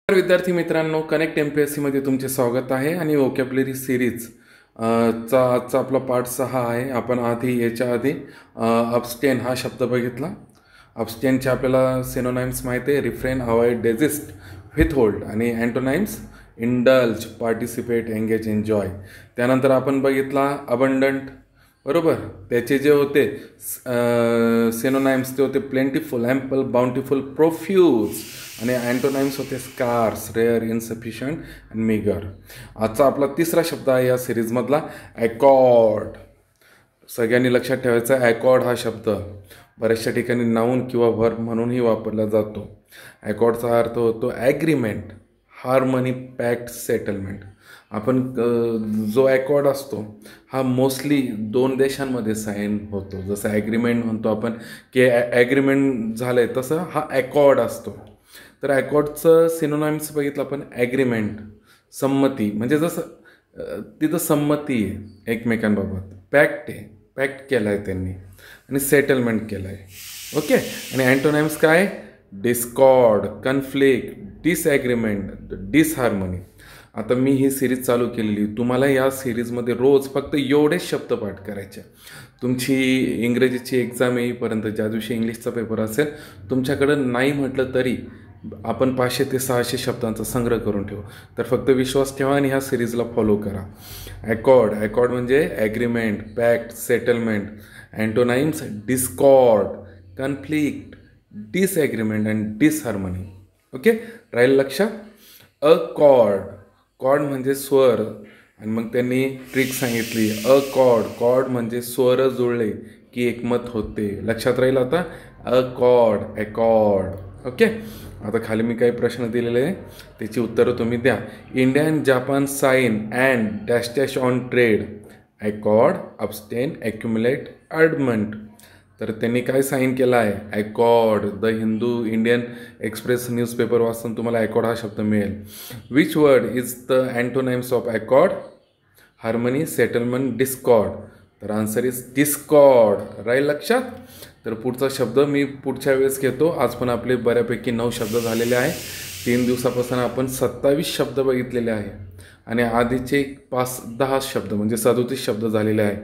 विद्यार्थी मित्रांनो, connect MPSC मध्ये तुमचे स्वागत आहे आणि वोकॅब्युलरी सिरीज चा आजचा आपला पार्ट 6 आहे. आपण याच्या आधी अब्स्टेन हा शब्द बघितला. अब्स्टेनचे आपल्याला सिनोनाइम्स माहिती आहे: रिफ्रेन, अवॉइड, डेझिस्ट, विथहोल्ड. आणि antonyms: indulge, participate, engage, enjoy. त्यानंतर आपण बघितला अबंडंट, बरोबर. त्याचे जे होते सिनोनाइम्स ते होते प्लेंटिफुल, ॲम्पल, बाउंटिफुल, प्रोफ्यूज. आणि अँटोनाइम्स होते scarce, rare, insufficient and meagre. आजचा आपला तिसरा शब्द आहे या सिरीजमधला ॲकॉर्ड. सगळ्यांनी लक्षात ठेवायचा, ॲकॉर्ड हा शब्द बऱ्याचशा ठिकाणी नाऊन किंवा व्हर्ब म्हणूनही वापरला जातो. ॲकॉर्डचा अर्थ होतो ॲग्रीमेंट, हार्मनी, पॅक्ट, सेटलमेंट. आपण जो ॲकॉर्ड असतो हा मोस्टली 2 देशांमध्ये साईन होतो. जसं ॲग्रीमेंट म्हणतो आपण की ॲग्रीमेंट झालं आहे, तसं हा ॲकॉर्ड असतो. तर ॲकॉर्डचं सिनोनाइम्स बघितलं आपण: ॲग्रीमेंट, संमती, म्हणजे जसं तिथं संमती आहे एकमेकांबाबत. पॅक्ट आहे, पॅक्ट केला आहे त्यांनी. आणि सेटलमेंट केलं आहे. ओके. आणि अँटोनाइम्स काय? Discord, conflict, disagreement, disharmony. आता मी ही सिरीज चालू केलेली, तुम्हाला या सिरीजमध्ये रोज फक्त एवढेच शब्द पाठ करायचे. तुमची इंग्रजीची एक्झाम येईपर्यंत, ज्या दिवशी इंग्लिशचा पेपर असेल, तुमच्याकडं नाही म्हटलं तरी आपण 500 ते 600 शब्दांचा संग्रह करून ठेवू. तर फक्त विश्वास ठेवा आणि ह्या सिरीजला फॉलो करा. ॲकॉर्ड म्हणजे agreement, pact, settlement. Antonyms: discord, conflict, disagreement and disharmony. Okay, राहील लक्षात. कॉर्ड म्हणजे स्वर. आणि मग त्यांनी ट्रिक सांगितली. कॉर्ड म्हणजे स्वर जुळले की एकमत होते. लक्षात राहील आता. ॲकॉर्ड. ओके. आता खाली मी काही प्रश्न दिलेले आहे, त्याची उत्तरं तुम्ही द्या. India and Japan sign and dash dash on trade: accord, abstain, accumulate, adamant. तर त्यांनी काय साईन केला आहे? Accord. The Hindu, Indian Express newspaper वाचून तुम्हाला ॲकॉर्ड हा शब्द मिळेल. Which word is the antonyms of accord? Harmony, settlement, discord. तर आन्सर इज डिस्कॉर्ड. राहील लक्षात. तर पुढचा शब्द मी पुढच्या वेळेस घेतो. आज पण आपले बऱ्यापैकी 9 शब्द झालेले आहे. 3 दिवसापासून आपण 27 शब्द बघितलेले आहे आणि आधीचे 5-10 शब्द म्हणजे 37 शब्द झालेले आहे.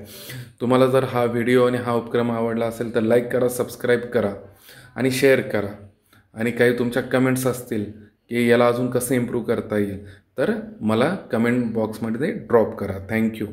तुम्हाला जर हा व्हिडिओ आणि हा उपक्रम आवडला असेल तर लाईक करा, सबस्क्राईब करा आणि शेअर करा. आणि काही तुमच्या कमेंट्स असतील की याला अजून कसं इम्प्रूव्ह करता येईल, तर मला कमेंट बॉक्समध्ये ड्रॉप करा. थँक्यू.